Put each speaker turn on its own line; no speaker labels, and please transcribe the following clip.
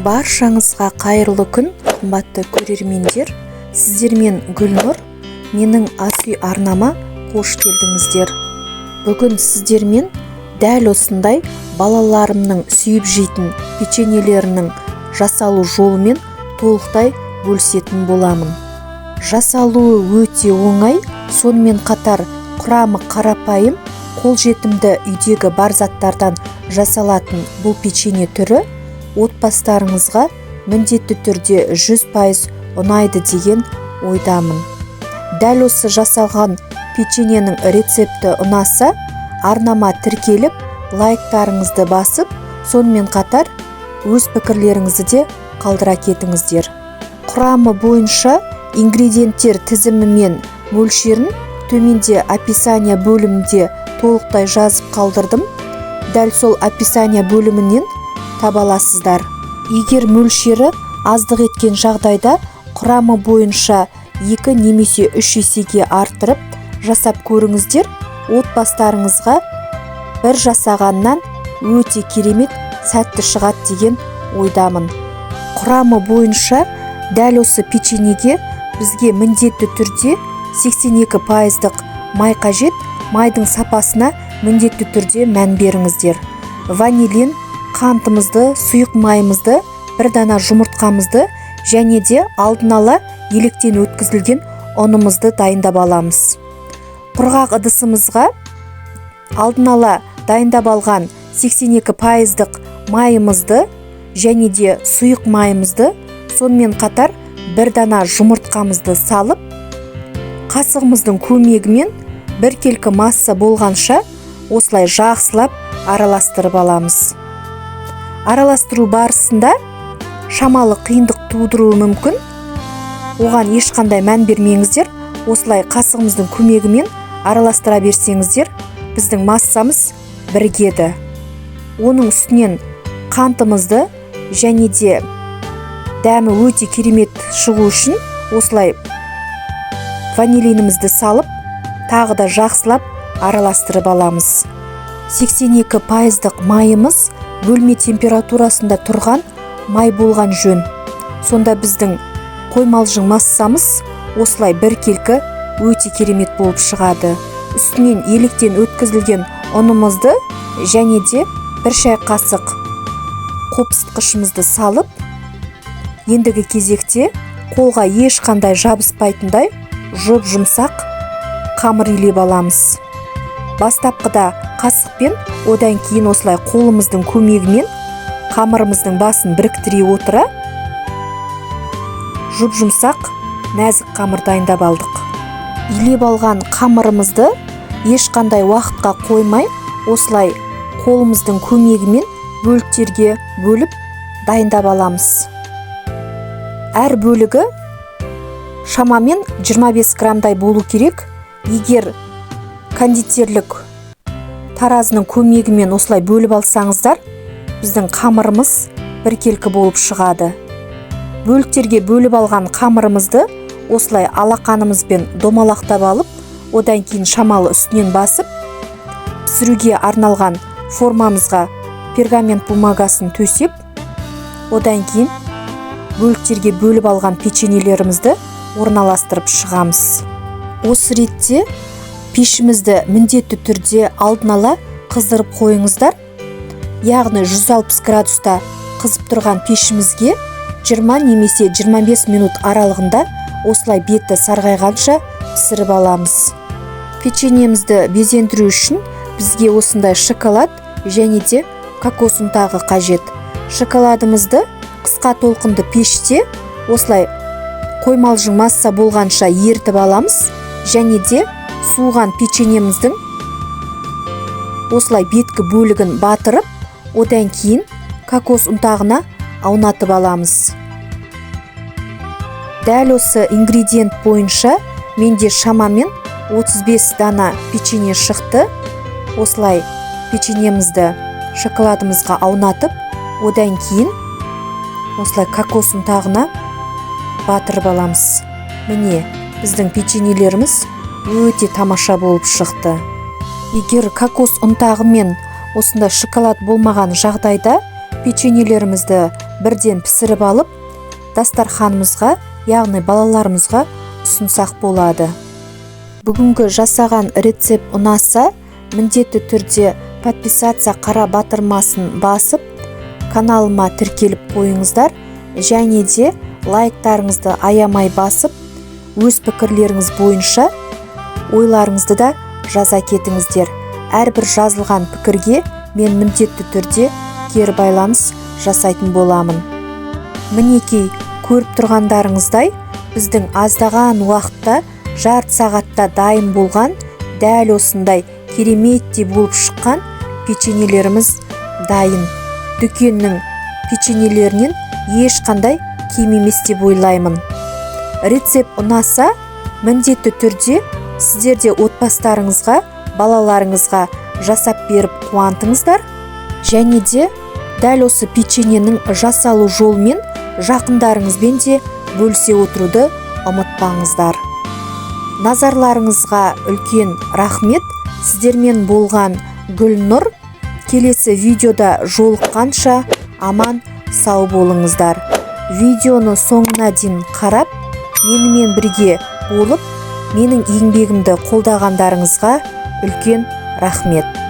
Баршаңызға қайырлы күн, қымбатты көрермендер. Сіздермен Гүлнұр, менің ас үй арнама қош келдіңіздер. Бүгін сіздермен дәл осындай балаларымның сүйіп жейтін печеньелерінің жасалу жолымен толықтай бөлісетін боламын. Жасалуы өте оңай, сонымен қатар құрамы қарапайым, қолжетімді үйдегі бар заттардан жасалатын бұл печенье түрі отбасыларыңызға міндетті түрде 100% ұнайды деген ойдамын. Дәл осы жасалған печеньенің рецепті ұнаса, арнама тіркеліп, лайктарыңызды басып, сонымен қатар өз пікірлеріңізді де қалдыра кетіңіздер. Құрамы бойынша ингредиенттер тізімі мен мөлшерін төменде описание бөлімінде толықтай жазып қалдырдым. Дәл сол описание бөлімінен таба аласыздар. Егер мөлшері аздық еткен жағдайда құрамы бойынша 2 немесе 3 есеге арттырып жасап көріңіздер. Отбасыларыңызға бір жасағаннан өте керемет сәтті шығады деген ойдамын. Құрамы бойынша дәл осы печеньеге бізге міндетті түрде 82% май қажет. Майдың сапасына міндетті түрде мән беріңіздер. Ванилин, қантымызды, сұйық майымызды, бір дана жұмыртқамызды және де алдын ала електен өткізілген ұнымызды дайындап аламыз. Құрғақ ыдысымызға алдын ала дайындап алған 82% майымызды және де сұйық майымызды, сонымен қатар бір дана жұмыртқамызды салып, қасығымыздың көмегімен біркелкі масса болғанша осылай жақсылап араластырып аламыз. Араластыру барысында шамалы қиындық тудыруы мүмкін. Оған ешқандай мән бермеңіздер. Осылай қасығымыздың көмегімен араластыра берсеңіздер, біздің массамыз бірігеді. Оның үстінен қантымызды және де дәмі өте керемет шығу үшін осылай ванилинімізді салып, тағы да жақсылап араластырып аламыз. 82% майымыз бөлме температурасында тұрған май болған жөн. Сонда біздің қоймалжың массамыз осылай біркелкі өте керемет болып шығады. Үстінен електен өткізілген ұнымызды және де бір шай қасық қопсытқышымызды салып, ендігі кезекте қолға ешқандай жабыспайтындай жұмсақ қамыр илеп аламыз. Бастапқыда қасықпен, одан кейін осылай қолымыздың көмегімен қамырымыздың басын біріктіре отыра жұмсақ нәзік қамыр дайындап алдық. Илеп алған қамырымызды ешқандай уақытқа қоймай, осылай қолымыздың көмегімен бөліктерге бөліп дайындап аламыз. Әр бөлігі шамамен 25 граммдай болу керек. Егер кондитерлік таразының көмегімен осылай бөліп алсаңыздар, біздің қамырымыз біркелкі болып шығады. Бөліктерге бөліп алған қамырымызды осылай алақанымызбен домалақтап алып, одан кейін шамалы үстінен басып, пісіруге арналған формамызға пергамент бумагасын төсеп, одан кейін бөліктерге бөліп алған печеньелерімізді орналастырып шығамыз. Осы ретте пешімізді міндетті түрде алдын ала қыздырып қойыңыздар. Яғни 160 градуста қызып тұрған пешімізге 20 немесе 25 минут аралығында осылай беті сарғайғанша пісіріп аламыз. Печеньемізді безендіру үшін бізге осындай шоколад және де кокос ұнтағы қажет. Шоколадымызды қысқа толқынды пеште осылай қоймалжың масса болғанша ерітіп аламыз және де суыған печеньеміздің осылай беткі бөлігін батырып, одан кейін кокос ұнтағына аунатып аламыз. Дәл осы ингредиент бойынша менде шамамен 35 дана печенье шықты. Осылай печеньемізді шоколадымызға аунатып, одан кейін осылай кокос ұнтағына батырып аламыз. Міне, біздің печеньелеріміз өте тамаша болып шықты. Егер кокос ұнтағы мен осындай шоколад болмаған жағдайда печеньелерімізді бірден пісіріп алып дастарханымызға, яғни балаларымызға ұсынсақ болады. Бүгінгі жасаған рецепт ұнаса, міндетті түрде подписаться қара батырмасын басып, каналыма тіркеліп қойыңыздар, және де лайктарыңызды аямай басып, өз пікірлеріңіз бойынша ойларыңызды да жаза кетіңіздер. Әрбір жазылған пікірге мен міндетті түрде кері байланыс жасайтын боламын. Мінекей, көріп тұрғандарыңыздай, біздің аздаған уақытта жарты сағатта дайын болған, дәл осындай кереметтей болып шыққан печеньелеріміз дайын. Дүкеннің печеньелерінен ешқандай кем емес деп ойлаймын. Рецепт ұнаса, міндетті түрде сіздерде отбасыларыңызға, балаларыңызға жасап беріп қуантыңыздар, және де дәл осы печеньенің жасалу жолымен жақындарыңызбен де бөлісе отыруды ұмытпаңыздар. Назарларыңызға үлкен рахмет. Сіздермен болған Гүлнұр. Келесі видеода жолыққанша аман сау болыңыздар. Видеоны соңына дейін қарап, менімен бірге болып, менің еңбегімді қолдағандарыңызға үлкен рахмет.